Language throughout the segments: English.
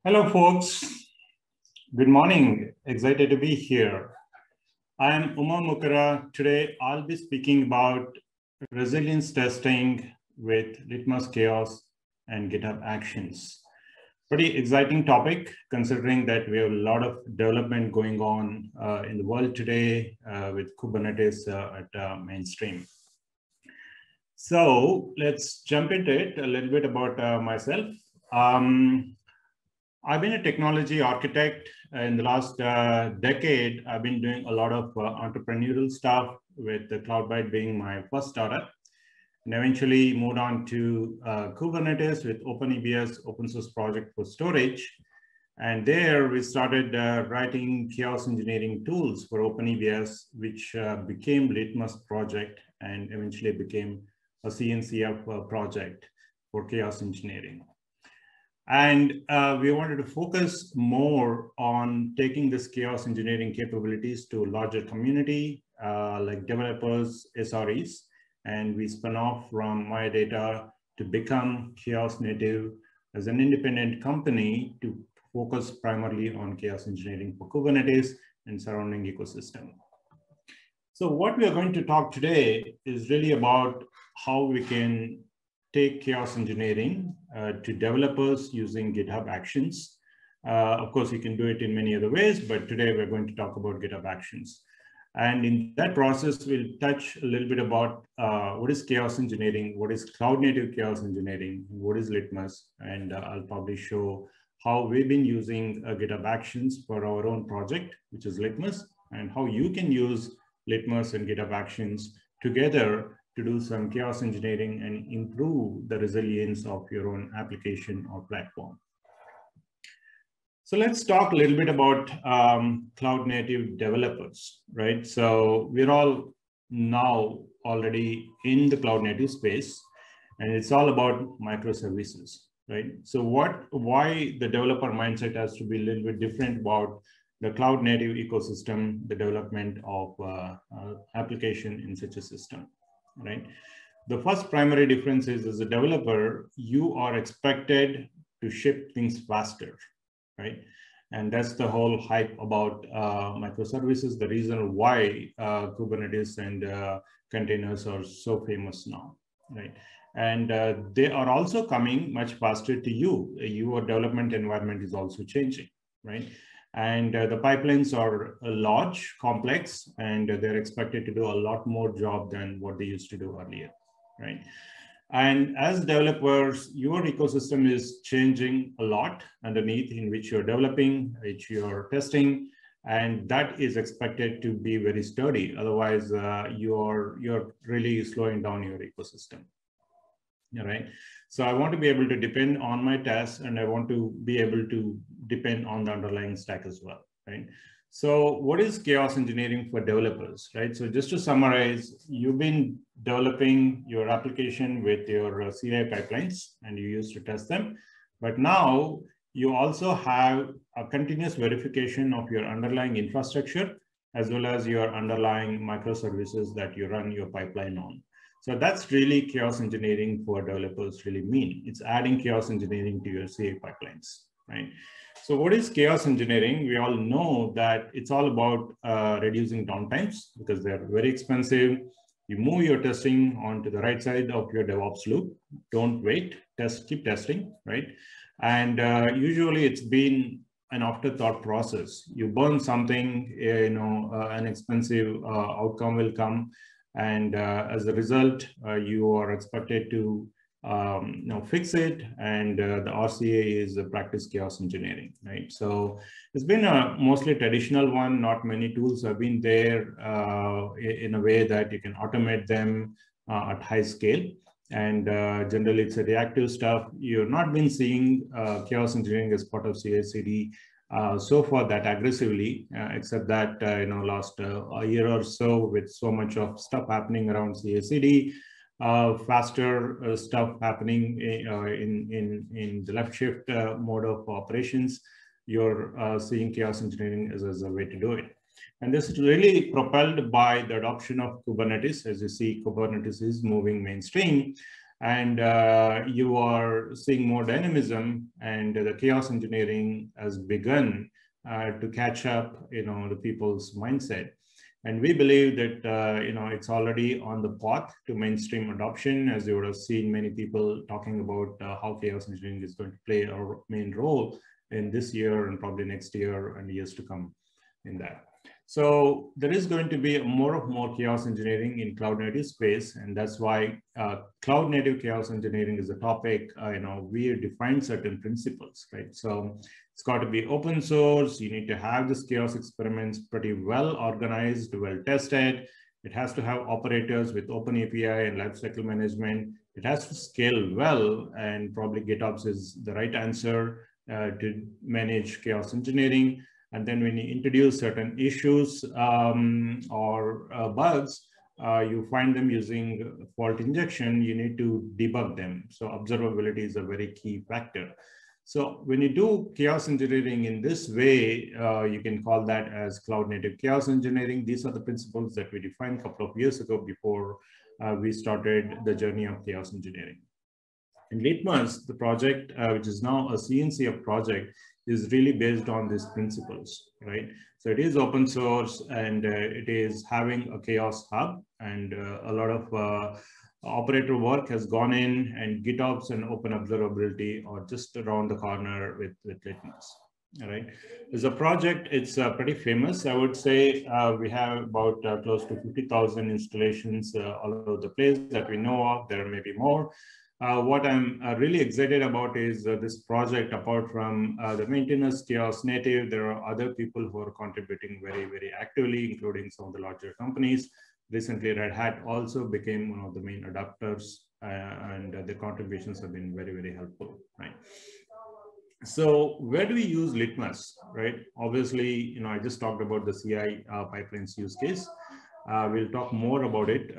Hello, folks. Good morning. Excited to be here. I'm Mukkara. Today, I'll be speaking about resilience testing with LitmusChaos and GitHub Actions. Pretty exciting topic, considering that we have a lot of development going on in the world today with Kubernetes at mainstream. So let's jump into it. A little bit about myself. I've been a technology architect in the last decade. I've been doing a lot of entrepreneurial stuff, with the Cloudbyte being my first startup, and eventually moved on to Kubernetes with OpenEBS, open source project for storage. And there we started writing chaos engineering tools for OpenEBS, which became Litmus project and eventually became a CNCF project for chaos engineering. And we wanted to focus more on taking this chaos engineering capabilities to a larger community, like developers, SREs, and we spun off from MyData to become ChaosNative as an independent company to focus primarily on chaos engineering for Kubernetes and surrounding ecosystem. So what we are going to talk today is really about how we can take chaos engineering to developers using GitHub Actions. Of course, you can do it in many other ways, but today we're going to talk about GitHub Actions. And in that process, we'll touch a little bit about what is chaos engineering, what is cloud native chaos engineering, what is Litmus, and I'll probably show how we've been using GitHub Actions for our own project, which is Litmus, and how you can use Litmus and GitHub Actions together to do some chaos engineering and improve the resilience of your own application or platform. So let's talk a little bit about cloud native developers, right? So we're all now already in the cloud native space, and it's all about microservices, right? So why the developer mindset has to be a little bit different about the cloud native ecosystem, the development of application in such a system. Right. The first primary difference is, as a developer, you are expected to ship things faster, right? And that's the whole hype about microservices, the reason why Kubernetes and containers are so famous now, right? And they are also coming much faster to you. Your development environment is also changing, right? And the pipelines are large, complex, and they're expected to do a lot more job than what they used to do earlier, right? And as developers, your ecosystem is changing a lot underneath, in which you're developing, which you're testing, and that is expected to be very sturdy. Otherwise, you're really slowing down your ecosystem. All right. So I want to be able to depend on my tests, and I want to be able to depend on the underlying stack as well, right? So what is chaos engineering for developers, right? So just to summarize, you've been developing your application with your CI pipelines, and you used to test them. But now you also have a continuous verification of your underlying infrastructure, as well as your underlying microservices that you run your pipeline on. So that's really chaos engineering for developers really mean. It's adding chaos engineering to your CI pipelines, right? So what is chaos engineering? We all know that it's all about reducing downtimes, because they're very expensive. You move your testing onto the right side of your DevOps loop. Don't wait, keep testing, right? And usually it's been an afterthought process. You burn something, an expensive outcome will come. And as a result, you are expected to fix it. And the RCA is practice chaos engineering, right? So it's been a mostly traditional one. Not many tools have been there in a way that you can automate them at high scale. And generally, it's a reactive stuff. You've not been seeing chaos engineering as part of CI/CD so far that aggressively, except that last a year or so, with so much of stuff happening around CI/CD, faster stuff happening in the left shift mode of operations, you're seeing chaos engineering as a way to do it. And this is really propelled by the adoption of Kubernetes. As you see, Kubernetes is moving mainstream. and you are seeing more dynamism, and the chaos engineering has begun to catch up, the people's mindset. And we believe that, it's already on the path to mainstream adoption, as you would have seen many people talking about how chaos engineering is going to play a main role in this year and probably next year and years to come in that. So there is going to be more chaos engineering in cloud native space, and that's why cloud native chaos engineering is a topic. We define certain principles, right? So it's got to be open source. You need to have this chaos experiments pretty well organized, well tested. It has to have operators with open API and lifecycle management. It has to scale well, and probably GitOps is the right answer to manage chaos engineering. And then when you introduce certain issues or bugs, you find them using fault injection, you need to debug them. So observability is a very key factor. So when you do chaos engineering in this way, you can call that as cloud native chaos engineering. These are the principles that we defined a couple of years ago before we started the journey of chaos engineering. And Litmus, the project, which is now a CNCF project, is really based on these principles, right? So it is open source, and it is having a chaos hub, and a lot of operator work has gone in, and GitOps and open observability are just around the corner with Litmus. All right. As a project, it's pretty famous. I would say we have about close to 50,000 installations all over the place that we know of. There may be more. What I'm really excited about is this project. Apart from the maintainers, ChaosNative, there are other people who are contributing very, very actively, including some of the larger companies. Recently, Red Hat also became one of the main adopters, and the contributions have been very, very helpful, right? So where do we use Litmus, right? Obviously, I just talked about the CI pipelines use case. We'll talk more about it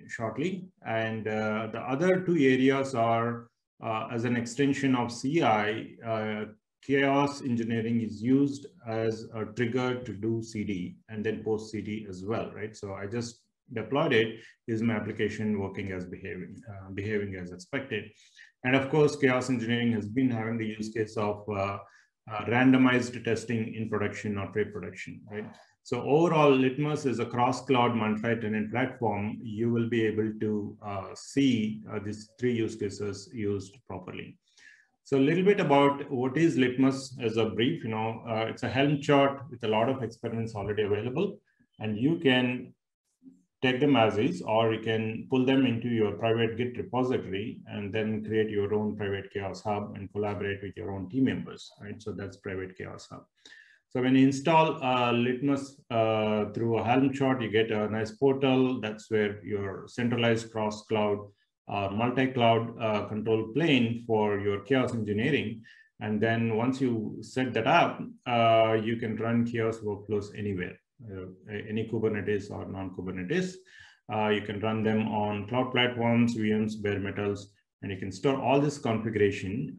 shortly. And the other two areas are as an extension of CI, chaos engineering is used as a trigger to do CD and then post CD as well, right? So I just deployed it. Is my application working as behaving as expected? And of course, chaos engineering has been having the use case of randomized testing in production or pre-production, right? So overall, Litmus is a cross-cloud multi-tenant platform. You will be able to see these three use cases used properly. So a little bit about what is Litmus as a brief. It's a Helm chart with a lot of experiments already available, and you can take them as is, or you can pull them into your private Git repository and then create your own private chaos hub and collaborate with your own team members, right? So that's private chaos hub. So when you install Litmus through a Helm chart, you get a nice portal. That's where your centralized cross-cloud, multi-cloud control plane for your chaos engineering. And then once you set that up, you can run chaos workflows anywhere, any Kubernetes or non-Kubernetes. You can run them on cloud platforms, VMs, bare metals, and you can store all this configuration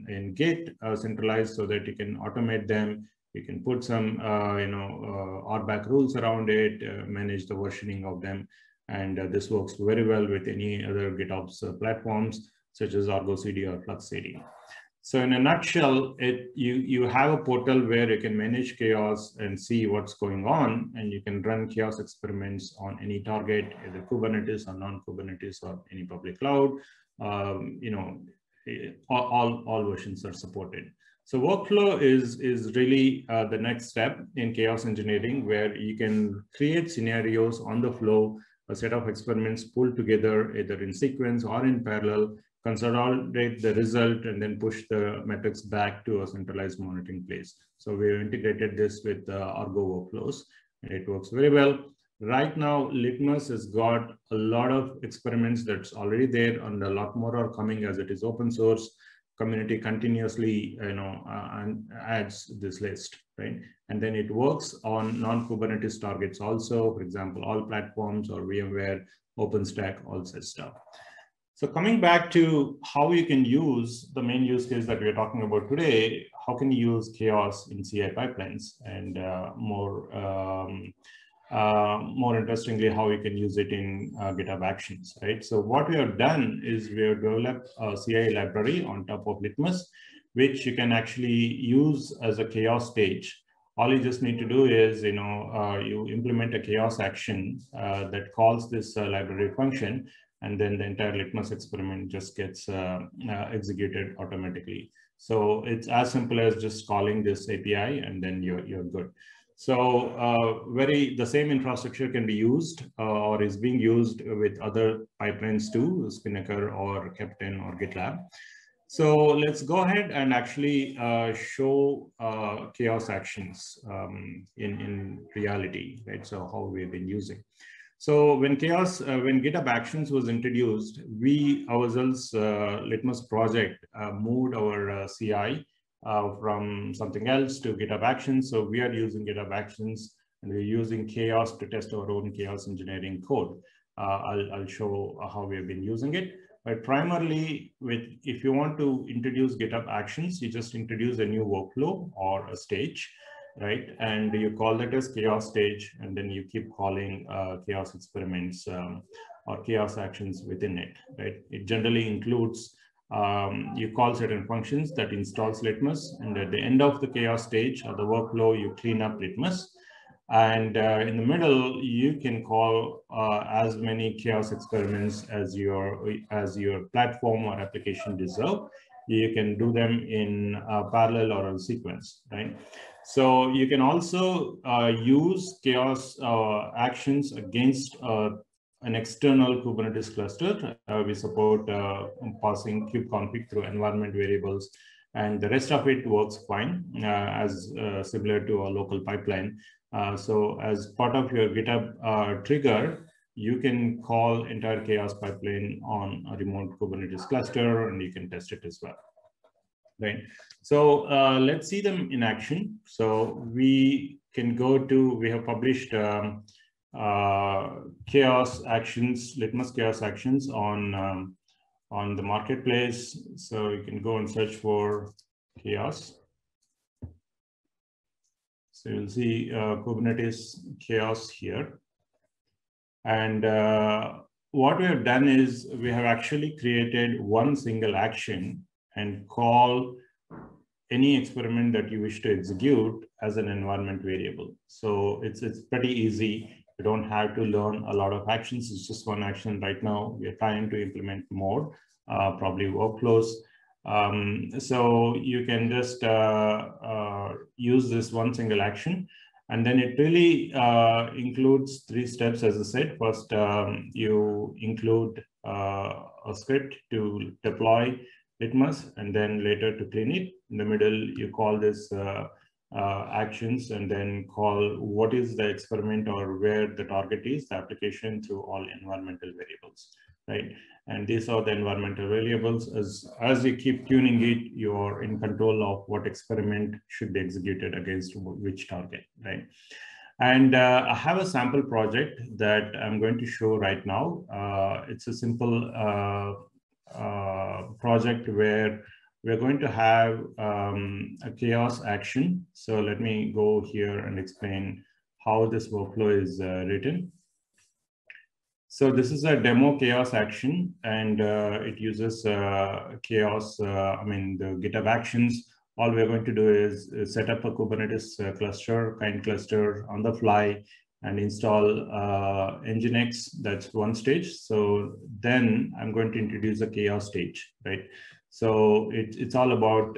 in Git centralized so that you can automate them. You can put some, RBAC rules around it, manage the versioning of them. And this works very well with any other GitOps platforms, such as Argo CD or Flux CD. So in a nutshell, you have a portal where you can manage chaos and see what's going on, and you can run chaos experiments on any target, either Kubernetes or non-Kubernetes or any public cloud. All versions are supported. So workflow is really the next step in chaos engineering, where you can create scenarios on the flow, a set of experiments pulled together either in sequence or in parallel, consolidate the result, and then push the metrics back to a centralized monitoring place. So we've integrated this with Argo workflows, and it works very well. Right now, Litmus has got a lot of experiments that's already there, and a lot more are coming as it is open source. Community continuously, adds this list, right? And then it works on non-Kubernetes targets also, for example, all platforms or VMware, OpenStack, all such stuff. So coming back to how you can use the main use case that we're talking about today, how can you use chaos in CI pipelines? And more more interestingly, how you can use it in GitHub Actions, right? So what we have done is we have developed a CI library on top of Litmus, which you can actually use as a chaos stage. All you just need to do is, you implement a chaos action that calls this library function, and then the entire Litmus experiment just gets executed automatically. So it's as simple as just calling this API, and then you're good. So the same infrastructure can be used or is being used with other pipelines too, Spinnaker or Captain or GitLab. So let's go ahead and actually show chaos actions in reality, right? So how we've been using. So when GitHub Actions was introduced, we ourselves, Litmus project, moved our CI from something else to GitHub Actions. So we are using GitHub Actions, and we're using Chaos to test our own chaos engineering code. I'll show how we have been using it. But primarily, if you want to introduce GitHub Actions, you just introduce a new workflow or a stage, right? And you call that as chaos stage, and then you keep calling chaos experiments or chaos actions within it, right? It generally includes, you call certain functions that installs Litmus, and at the end of the chaos stage or the workflow, you clean up Litmus. And in the middle, you can call as many chaos experiments as your platform or application deserve. You can do them in parallel or in sequence, right? So you can also use chaos actions against an external Kubernetes cluster. We support passing kubeconfig through environment variables, and the rest of it works fine as similar to a local pipeline. So as part of your GitHub trigger, you can call entire chaos pipeline on a remote Kubernetes cluster, and you can test it as well, right? So let's see them in action. So we can we have published chaos actions, Litmus chaos actions on the marketplace. So you can go and search for chaos. So you'll see Kubernetes chaos here. And what we have done is we have actually created one single action and call any experiment that you wish to execute as an environment variable. So it's pretty easy. You don't have to learn a lot of actions. It's just one action right now. We are trying to implement more, probably workflows. So you can just use this one single action. And then it really includes 3 steps, as I said. First, you include a script to deploy Litmus, and then later to clean it. In the middle, you call this actions, and then call what is the experiment or where the target is, the application, through all environmental variables, right? And these are the environmental variables. As you keep tuning it, you're in control of what experiment should be executed against which target, right? And I have a sample project that I'm going to show right now. It's a simple project where we're going to have a chaos action. So let me go here and explain how this workflow is written. So this is a demo chaos action, and it uses chaos, the GitHub Actions. All we're going to do is set up a Kubernetes cluster, kind cluster on the fly, and install Nginx. That's one stage. So then I'm going to introduce a chaos stage, right? So it's all about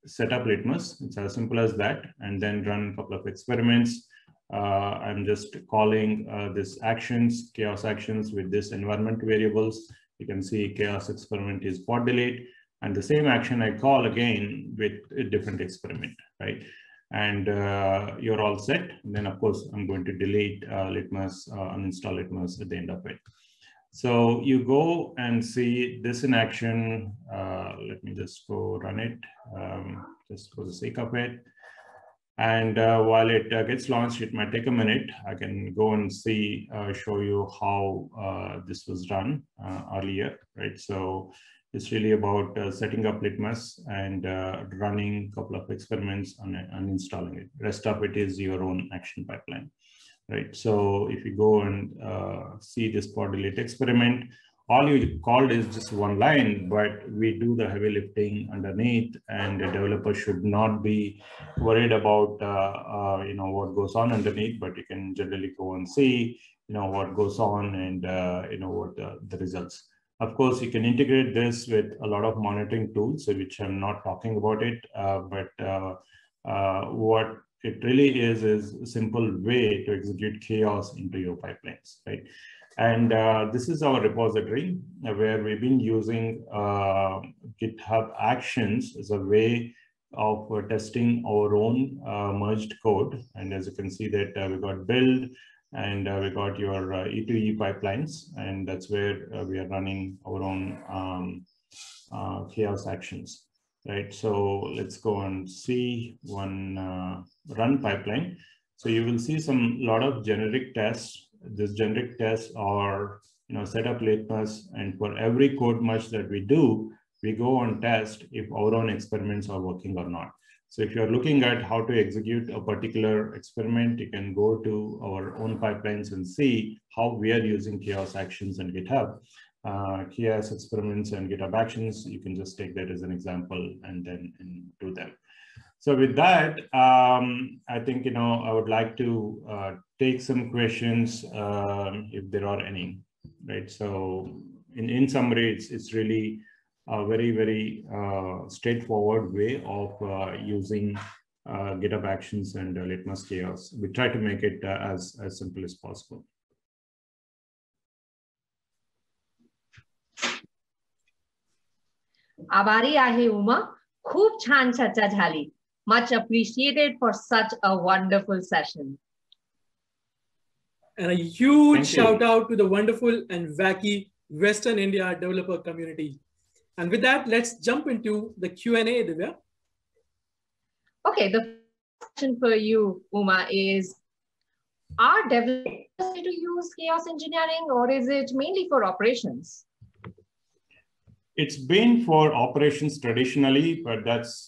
set up Litmus. It's as simple as that, and then run a couple of experiments. I'm just calling this actions, chaos actions, with this environment variables. You can see chaos experiment is pod delete, and the same action I call again with a different experiment, right? And you're all set. And then of course, I'm going to delete Litmus, uninstall Litmus at the end of it. So you go and see this in action. Let me just go run it, just for the sake of it. And while it gets launched, it might take a minute. I can go and see, show you how this was done earlier, right? So it's really about setting up Litmus and running a couple of experiments and installing it. The rest of it is your own action pipeline. right? So if you go and see this pod delete experiment, all you called is just one line, but we do the heavy lifting underneath, and the developer should not be worried about what goes on underneath, but you can generally go and see what goes on and what the results. Of course, you can integrate this with a lot of monitoring tools, which I'm not talking about it, but what it really is a simple way to execute chaos into your pipelines, right? And this is our repository where we've been using GitHub Actions as a way of testing our own merged code. And as you can see that we got build and we got your E2E pipelines, and that's where we are running our own chaos actions, right? So let's go and see one run pipeline. So you will see some lot of generic tests. This generic tests are set up Litmus, and for every code merge that we do, we go and test if our own experiments are working or not. So if you're looking at how to execute a particular experiment, you can go to our own pipelines and see how we are using chaos actions and GitHub. Chaos experiments and GitHub Actions, you can just take that as an example and then do them. So with that, I think, I would like to take some questions if there are any, right? So in summary, it's really a very, very straightforward way of using GitHub Actions and LitmusChaos. We try to make it as simple as possible. आभारी आहे उमा, खूप छान चर्चा झाली. Much appreciated for such a wonderful session. And a huge shout out to the wonderful and wacky Western India developer community. And with that, let's jump into the Q&A, Divya. Okay, the question for you, Uma, is, are developers to use chaos engineering, or is it mainly for operations? It's been for operations traditionally, but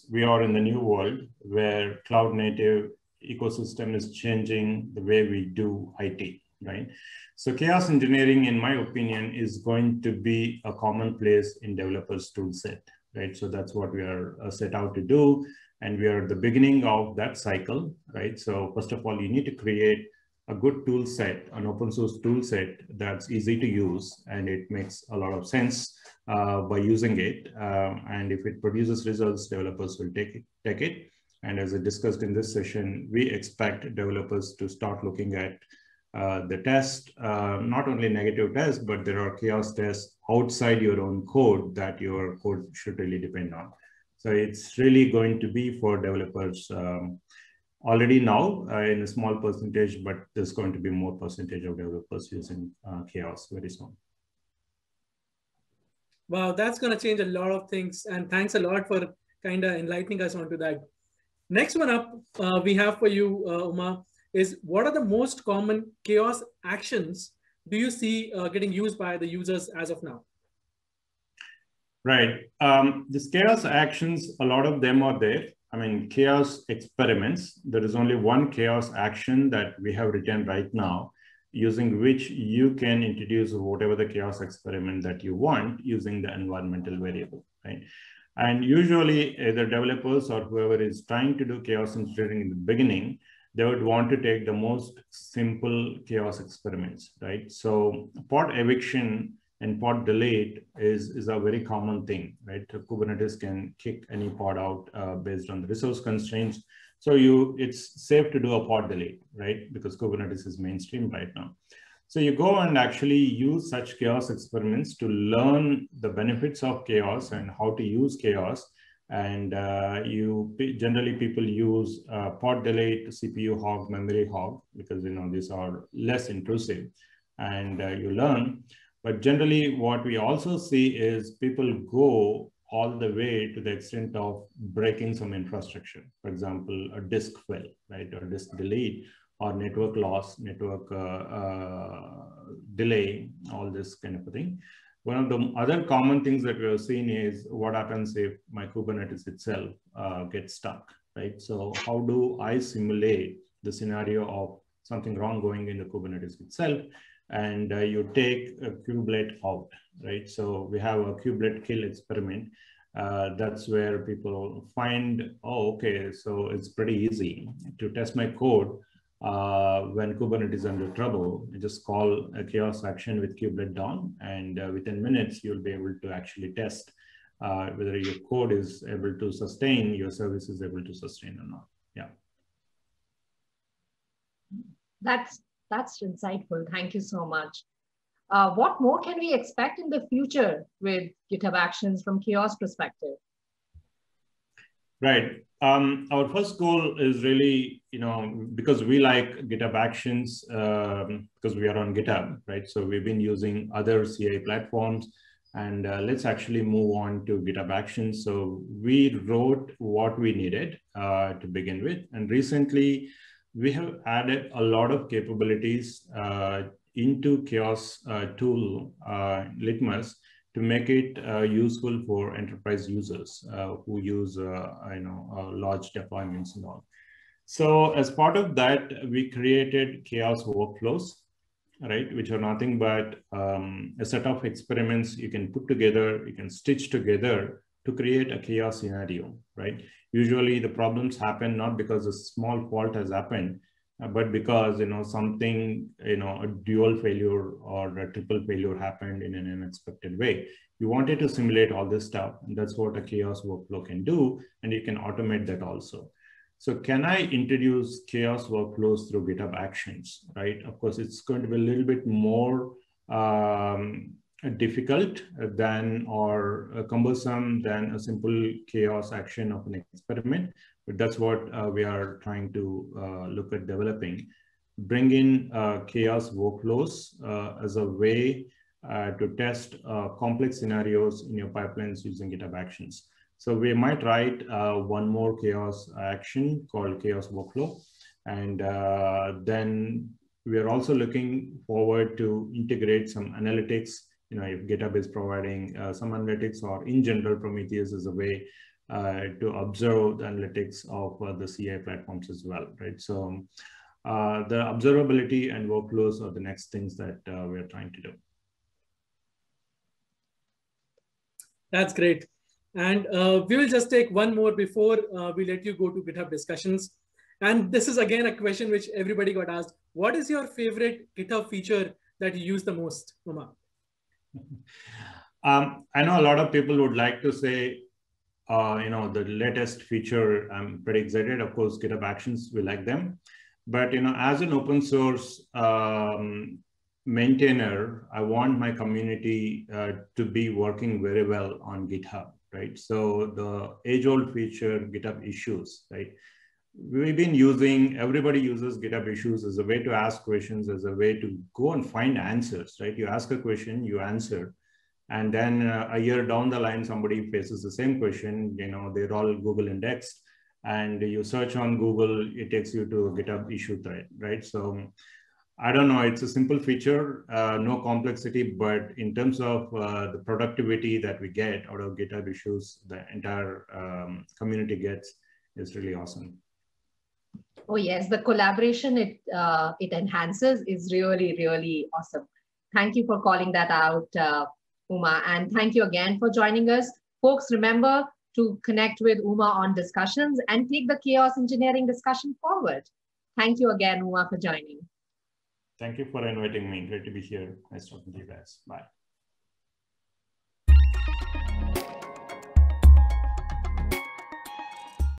we are in the new world where cloud native ecosystem is changing the way we do IT, right? So chaos engineering, in my opinion, is going to be a commonplace in developers tool set, right? So that's what we are set out to do. And we are at the beginning of that cycle, right? So first of all, you need to create a good tool set, an open source tool set that's easy to use, and it makes a lot of sense by using it. And if it produces results, developers will take it. And as I discussed in this session, we expect developers to start looking at the test, not only negative tests, but there are chaos tests outside your own code that your code should really depend on. So it's really going to be for developers already now in a small percentage, but there's going to be more percentage of developers using chaos very soon. Wow, that's going to change a lot of things. And thanks a lot for kind of enlightening us onto that. Next one up we have for you, Uma, is what are the most common chaos actions do you see getting used by the users as of now? Right. These chaos actions, a lot of them are there. I mean, chaos experiments, there is only one chaos action that we have written right now, using which you can introduce whatever the chaos experiment that you want using the environmental variable, right? And usually either developers or whoever is trying to do chaos engineering in the beginning, they would want to take the most simple chaos experiments, right? So pod eviction and pod delete is a very common thing, right? Kubernetes can kick any pod out based on the resource constraints. So it's safe to do a pod delete, right? Because Kubernetes is mainstream right now. So you go and actually use such chaos experiments to learn the benefits of chaos and how to use chaos. And generally people use pod delete, CPU hog, memory hog, because these are less intrusive, and you learn. But generally what we also see is people go all the way to the extent of breaking some infrastructure. For example, a disk fail, right? Or disk delete, or network loss, network delay, all this kind of a thing. One of the other common things that we have seen is what happens if my Kubernetes itself gets stuck, right? So how do I simulate the scenario of something wrong going in the Kubernetes itself, and you take a kubelet out, right? So we have a kubelet kill experiment. That's where people find, oh, okay, so it's pretty easy to test my code. When Kubernetes is under trouble, you just call a chaos action with kubelet down, and within minutes, you'll be able to actually test whether your code is able to sustain, your service is able to sustain or not. Yeah. That's insightful. Thank you so much. What more can we expect in the future with GitHub Actions from Chaos perspective? Right. Our first goal is really, because we like GitHub Actions, because we are on GitHub, right? So we've been using other CI platforms, and let's actually move on to GitHub Actions. So we wrote what we needed to begin with. And recently, we have added a lot of capabilities into Chaos tool, Litmus, to make it useful for enterprise users who use large deployments and all. So as part of that, we created Chaos workflows, right, which are nothing but a set of experiments you can put together, you can stitch together to create a chaos scenario, right? Usually the problems happen not because a small fault has happened, but because something, a dual failure or a triple failure happened in an unexpected way. You wanted to simulate all this stuff, and that's what a chaos workflow can do, and you can automate that also. So can I introduce chaos workflows through GitHub Actions, right? Of course, it's going to be a little bit more difficult than or cumbersome than a simple chaos action of an experiment, but that's what we are trying to look at developing. Bring in chaos workflows as a way to test complex scenarios in your pipelines using GitHub Actions. So we might write one more chaos action called chaos workflow. And then we are also looking forward to integrate some analytics. If GitHub is providing some analytics, or in general, Prometheus is a way to observe the analytics of the CI platforms as well, right? So the observability and workflows are the next things that we are trying to do. That's great. And we will just take one more before we let you go to GitHub discussions. And this is again a question which everybody got asked. What is your favorite GitHub feature that you use the most, Uma? I know a lot of people would like to say, the latest feature. I'm pretty excited. Of course, GitHub Actions, we like them. But, as an open source maintainer, I want my community to be working very well on GitHub, right? So the age-old feature, GitHub issues, right? We've been using, everybody uses GitHub issues as a way to ask questions, as a way to go and find answers, right? You ask a question, you answer. And then a year down the line, somebody faces the same question, they're all Google indexed, and you search on Google, it takes you to a GitHub issue thread, right? So I don't know, it's a simple feature, no complexity, but in terms of the productivity that we get out of GitHub issues, the entire community gets, is really awesome. Oh yes, the collaboration it enhances is really, really awesome. Thank you for calling that out, Uma, and thank you again for joining us. Folks, remember to connect with Uma on discussions and take the chaos engineering discussion forward. Thank you again, Uma, for joining. Thank you for inviting me. Great to be here. Nice talking to you guys. Bye.